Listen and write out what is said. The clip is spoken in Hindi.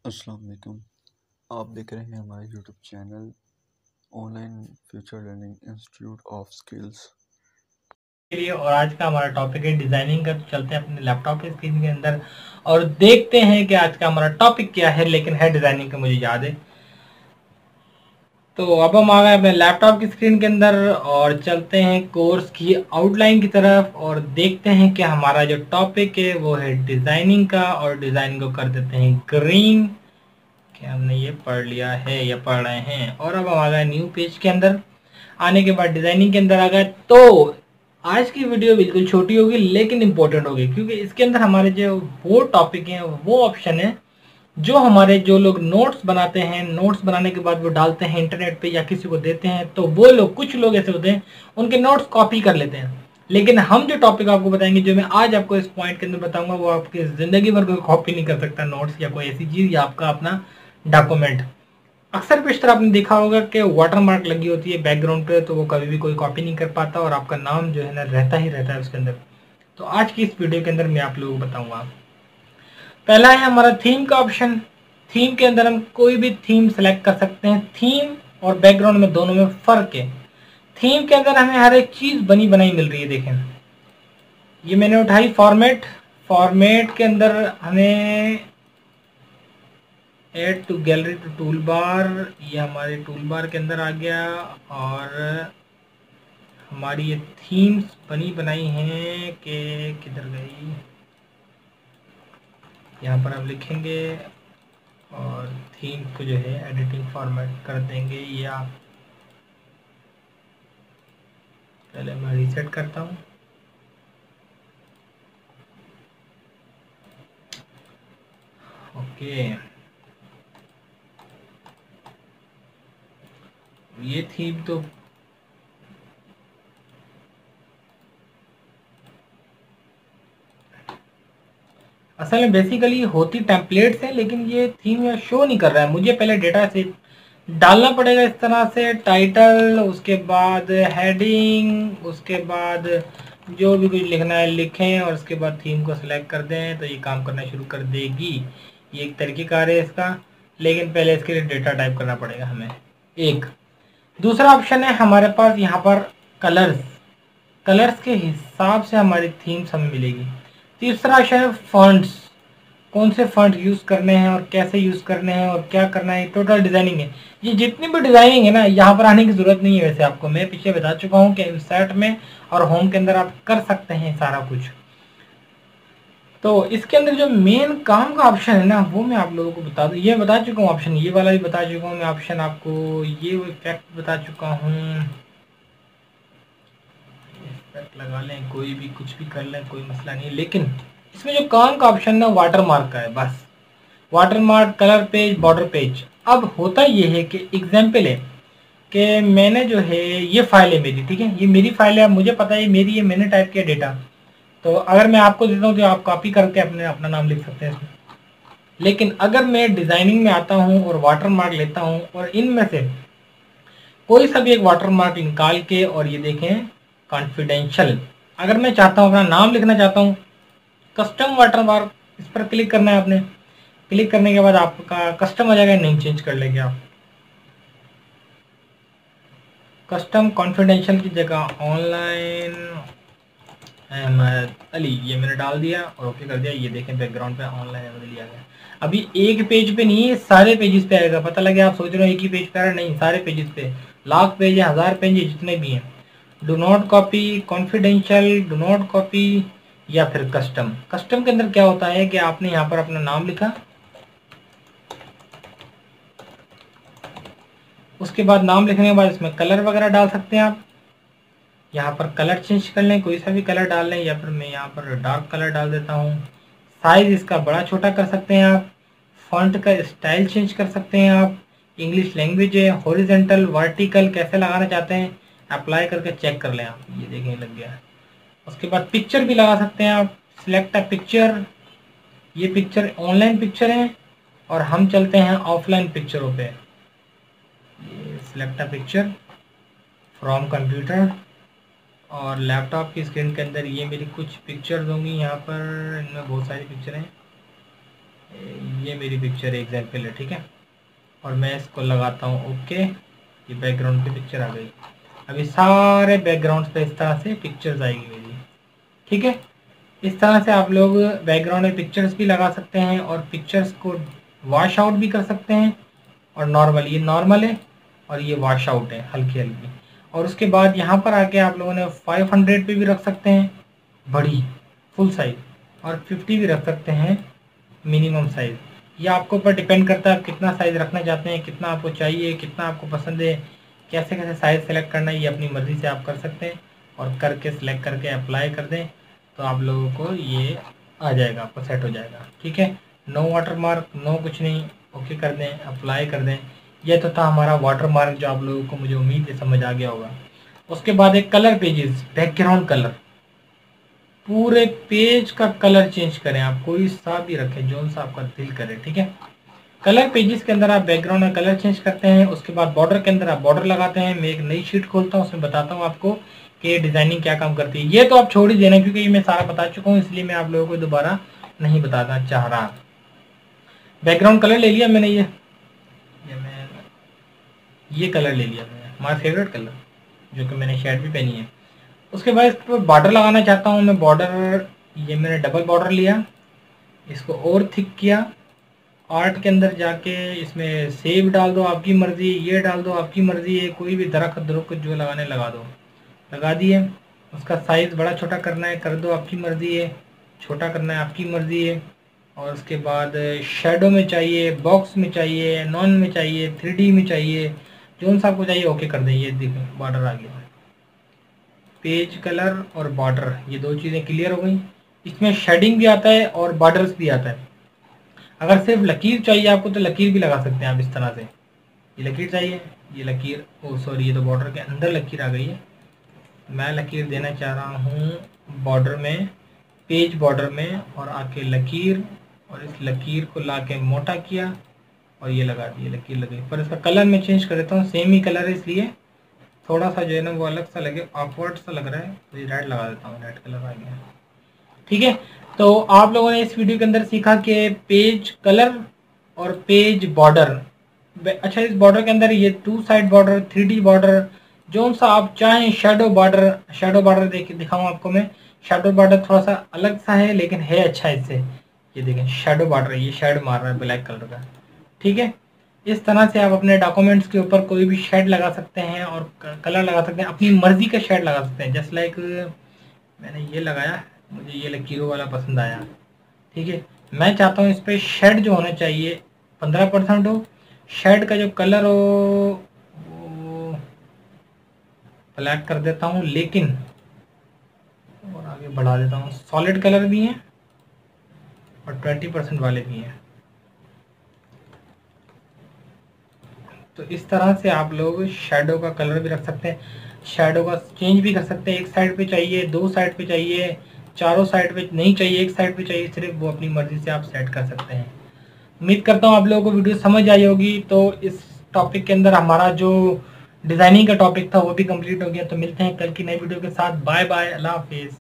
अस्सलाम वालेकुम। आप देख रहे हैं हमारे YouTube channel online future learning institute of skills के लिए। और आज का हमारा टॉपिक है डिजाइनिंग का। तो चलते हैं अपने लैपटॉप की स्क्रीन के अंदर और देखते हैं कि आज का हमारा टॉपिक क्या है, लेकिन है डिजाइनिंग का, मुझे याद है। तो अब हम आ गए अपने लैपटॉप की स्क्रीन के अंदर और चलते हैं कोर्स की आउटलाइन की तरफ और देखते हैं कि हमारा जो टॉपिक है वो है डिजाइनिंग का। और डिजाइनिंग को कर देते हैं ग्रीन, कि हमने ये पढ़ लिया है या पढ़ रहे हैं। और अब हम आ गए न्यू पेज के अंदर। आने के बाद डिजाइनिंग के अंदर आ गए। तो आज की वीडियो बिल्कुल छोटी होगी लेकिन इंपॉर्टेंट होगी, क्योंकि इसके अंदर हमारे जो वो टॉपिक हैं, वो ऑप्शन है जो हमारे जो लोग नोट्स बनाते हैं, नोट्स बनाने के बाद वो डालते हैं इंटरनेट पे या किसी को देते हैं, तो वो लोग, कुछ लोग ऐसे होते हैं उनके नोट्स कॉपी कर लेते हैं। लेकिन हम जो टॉपिक आपको बताएंगे, जो मैं आज आपको इस पॉइंट के अंदर बताऊंगा, वो आपकी जिंदगी भर कोई कॉपी नहीं कर सकता नोट्स या कोई ऐसी चीज या आपका अपना डॉक्यूमेंट। अक्सर पेशतर आपने देखा होगा कि वाटर मार्क लगी होती है बैकग्राउंड पे, तो वो कभी भी कोई कॉपी नहीं कर पाता और आपका नाम जो है ना रहता ही रहता है उसके अंदर। तो आज की इस वीडियो के अंदर मैं आप लोगों को बताऊंगा। पहला है हमारा थीम का ऑप्शन। थीम के अंदर हम कोई भी थीम सेलेक्ट कर सकते हैं। थीम और बैकग्राउंड में दोनों में फर्क है। थीम के अंदर हमें हर एक चीज बनी बनाई मिल रही है। देखें, ये मैंने उठाई फॉर्मेट। फॉर्मेट के अंदर हमें add to gallery to tool bar, ये हमारे टूल बार के अंदर आ गया। और हमारी ये थीम्स बनी बनाई हैं कि किधर गई, यहाँ पर हम लिखेंगे और थीम को जो है एडिटिंग फॉर्मेट कर देंगे। या पहले मैं रीसेट करता हूँ। ओके, ये थीम तो असल में बेसिकली होती टेम्पलेट्स है, लेकिन ये थीम यहाँ शो नहीं कर रहा है। मुझे पहले डेटा से डालना पड़ेगा इस तरह से, टाइटल, उसके बाद हेडिंग, उसके बाद जो भी कुछ लिखना है लिखें और उसके बाद थीम को सिलेक्ट कर दें तो ये काम करना शुरू कर देगी। ये एक तरीक़ेकार है इसका, लेकिन पहले इसके लिए डेटा टाइप करना पड़ेगा हमें। एक दूसरा ऑप्शन है हमारे पास यहाँ पर कलर्स। कलर्स के हिसाब से हमारी थीम्स हमें मिलेगी। तीसरा ऑप्शन है फॉन्ट्स। कौन से फॉन्ट यूज़ करने हैं और कैसे यूज़ करने हैं और क्या करना है, टोटल डिज़ाइनिंग है। ये जितनी भी डिज़ाइनिंग है ना, यहाँ पर आने की ज़रूरत नहीं है। वैसे आपको मैं पीछे बता चुका हूँ कि इंसर्ट में और होम के अंदर आप कर सकते हैं सारा कुछ। तो इसके अंदर जो मेन काम का ऑप्शन है ना, वो मैं आप लोगों को बता दूँ। ये बता चुका हूँ ऑप्शन, ये वाला भी बता चुका हूँ मैं ऑप्शन आपको, ये इफेक्ट बता चुका हूँ। इफेक्ट लगा लें, कोई भी कुछ भी कर लें, कोई मसला नहीं है। लेकिन इसमें जो काम का ऑप्शन ना वाटर मार्क का है, बस water mark, colour page, border page. अब होता ये है कि एग्जाम्पल है कि मैंने जो है ये फाइल है मेरी, ठीक है, ये मेरी फाइल है, मुझे पता है मेरी है, मैंने टाइप किया डेटा। तो अगर मैं आपको देता हूँ तो आप कॉपी करके अपना नाम लिख सकते हैं इसमें। लेकिन अगर मैं डिजाइनिंग में आता हूँ और वाटर मार्क लेता हूँ और इनमें से कोई सा भी एक वाटर मार्क निकाल के, और ये देखें कॉन्फिडेंशियल, अगर मैं चाहता हूँ अपना नाम लिखना चाहता हूँ, कस्टम वाटर मार्क, इस पर क्लिक करना है आपने। क्लिक करने के बाद आपका कस्टम आ जाएगा, नेम चेंज कर लेंगे आप। कस्टम कॉन्फिडेंशियल की जगह ऑनलाइन अहमद अली, ये मैंने डाल दिया और ओके कर दिया। ये देखें बैकग्राउंड पे ऑनलाइन अहमद अली आ गया। अभी एक पेज पे नहीं है, सारे पेजेस पे आएगा। पता लगे आप सोच रहे हो एक ही पेज पे आ रहा है, नहीं, सारे पेजेस पे। लाख पेज है, 1000 पेज है, जितने भी हैं। Do not copy, confidential, do not copy या फिर कस्टम। कस्टम के अंदर क्या होता है कि आपने यहाँ पर अपना नाम लिखा, उसके बाद नाम लिखने के बाद इसमें कलर वगैरह डाल सकते हैं आप। यहाँ पर कलर चेंज कर लें, कोई सा भी कलर डाल लें, या फिर मैं यहाँ पर डार्क कलर डाल देता हूँ। साइज इसका बड़ा छोटा कर सकते हैं आप। फॉन्ट का स्टाइल चेंज कर सकते हैं आप। इंग्लिश लैंग्वेज है, हॉरिजेंटल, वर्टिकल कैसे लगाना चाहते हैं, अप्लाई करके चेक कर लें आप। ये देखें लग गया। उसके बाद पिक्चर भी लगा सकते हैं आप। सिलेक्ट अ पिक्चर, ये पिक्चर ऑनलाइन पिक्चर है और हम चलते हैं ऑफलाइन पिक्चरों पे। Select a picture from computer, और लैपटॉप की स्क्रीन के अंदर ये मेरी कुछ पिक्चर्स होंगी। यहाँ पर इनमें बहुत सारी पिक्चर हैं। ये मेरी पिक्चर एग्जाम्पल है, ठीक है। और मैं इसको लगाता हूँ ओके, ये बैकग्राउंड की पिक्चर आ गई। अभी सारे बैकग्राउंड पे इस तरह से पिक्चर्स आएगी मेरी, ठीक है। इस तरह से आप लोग बैकग्राउंड में पिक्चर्स भी लगा सकते हैं और पिक्चर्स को वॉश आउट भी कर सकते हैं। और नॉर्मल, ये नॉर्मल है और ये वॉश आउट है हल्की हल्की। और उसके बाद यहाँ पर आके आप लोगों ने 500 पे भी रख सकते हैं बड़ी फुल साइज, और 50 भी रख सकते हैं मिनिमम साइज। ये आपके ऊपर डिपेंड करता है आप कितना साइज रखना चाहते हैं, कितना आपको चाहिए, कितना आपको पसंद है, कैसे कैसे साइज सेलेक्ट करना है, ये अपनी मर्ज़ी से आप कर सकते हैं। और करके सिलेक्ट करके अप्लाई कर दें तो आप लोगों को ये आ जाएगा, आपको सेट हो जाएगा, ठीक है। नो वाटर मार्क, नो कुछ नहीं, ओके कर दें, अप्लाई कर दें। ये तो था हमारा वाटर मार्क, जो आप लोगों को मुझे उम्मीद है समझ आ गया होगा। उसके बाद एक कलर पेजेस, बैकग्राउंड कलर, पूरे पेज का कलर चेंज करें आप, कोई सा भी रखें जो सा आपका दिल करे, ठीक है। कलर पेजेस के अंदर आप बैकग्राउंड का कलर चेंज करते हैं। उसके बाद बॉर्डर के अंदर आप बॉर्डर लगाते हैं। मैं एक नई शीट खोलता हूँ, उसमें बताता हूँ आपको कि डिजाइनिंग क्या काम करती है। ये तो आप छोड़ ही देना क्योंकि ये मैं सारा बता चुका हूँ, इसलिए मैं आप लोगों को दोबारा नहीं बताना चाह रहा। बैकग्राउंड कलर ले लिया मैंने, ये कलर ले लिया मैंने, हमारा फेवरेट कलर, जो कि मैंने शर्ट भी पहनी है। उसके बाद इस पर बॉर्डर लगाना चाहता हूँ मैं। बॉर्डर ये मैंने डबल बॉर्डर लिया, इसको और थिक किया। आर्ट के अंदर जाके इसमें सेब डाल दो, आपकी मर्ज़ी, ये डाल दो, आपकी मर्ज़ी है। कोई भी दरख्त दरुख्त जो लगाने लगा दो, लगा दिए। उसका साइज़ बड़ा छोटा करना है कर दो, आपकी मर्ज़ी है। छोटा करना है आपकी मर्ज़ी है। और उसके बाद शेडो में चाहिए, बॉक्स में चाहिए, नॉन में चाहिए, 3D में चाहिए, जो सा आपको चाहिए ओके कर दें। ये देखो बॉर्डर आ गया। पेज कलर और बॉर्डर, ये दो चीज़ें क्लियर हो गई। इसमें शेडिंग भी आता है और बॉर्डर्स भी आता है। अगर सिर्फ लकीर चाहिए आपको तो लकीर भी लगा सकते हैं आप इस तरह से। ये लकीर चाहिए, ये लकीर, ओ सॉरी, ये तो बॉर्डर के अंदर लकीर आ गई है। मैं लकीर देना चाह रहा हूँ बॉर्डर में, पेज बॉर्डर में, और आके लकीर, और इस लकीर को ला के मोटा किया और ये लगा दी, लकीर लगी। पर इसका कलर मैं चेंज कर देता हूँ, सेम ही कलर है इसलिए थोड़ा सा जो है ना वो अलग सा लगे, ऑकवर्ड सा लग रहा है, तो ये रेड लगा देता हूँ, रेड कलर आ गया, ठीक है। तो आप लोगों ने इस वीडियो के अंदर सीखा कि पेज कलर और पेज बॉर्डर। अच्छा, इस बॉर्डर के अंदर ये 2 साइड बॉर्डर, 3D बॉर्डर, जो सा आप चाहें, शेडो बॉर्डर, शेडो बॉर्डर दिखाऊं आपको मैं। शेडो बॉर्डर थोड़ा सा अलग सा है लेकिन है अच्छा इससे। ये देखें शेडो बॉर्डर, ये शेड मार रहा है ब्लैक कलर का, ठीक है। इस तरह से आप अपने डॉक्यूमेंट्स के ऊपर कोई भी शेड लगा सकते हैं और कलर लगा सकते हैं, अपनी मर्जी का शेड लगा सकते हैं। जस्ट लाइक मैंने ये लगाया, मुझे ये लकीरों वाला पसंद आया, ठीक है। मैं चाहता हूँ इस पर शेड जो होना चाहिए 15% हो, शेड का जो कलर हो वो ब्लैक कर देता हूँ, लेकिन और आगे बढ़ा देता हूँ, सॉलिड कलर भी हैं और 20% वाले भी हैं। तो इस तरह से आप लोग शेडो का कलर भी रख सकते हैं, शेडो का चेंज भी कर सकते हैं। एक साइड पे चाहिए, 2 साइड पे चाहिए, चारों साइड पे नहीं चाहिए, एक साइड पे चाहिए सिर्फ, वो अपनी मर्जी से आप सेट कर सकते हैं। उम्मीद करता हूँ आप लोगों को वीडियो समझ आई होगी। तो इस टॉपिक के अंदर हमारा जो डिज़ाइनिंग का टॉपिक था वो भी कंप्लीट हो गया। तो मिलते हैं कल की नई वीडियो के साथ। बाय बाय, अल्लाह हाफिज़।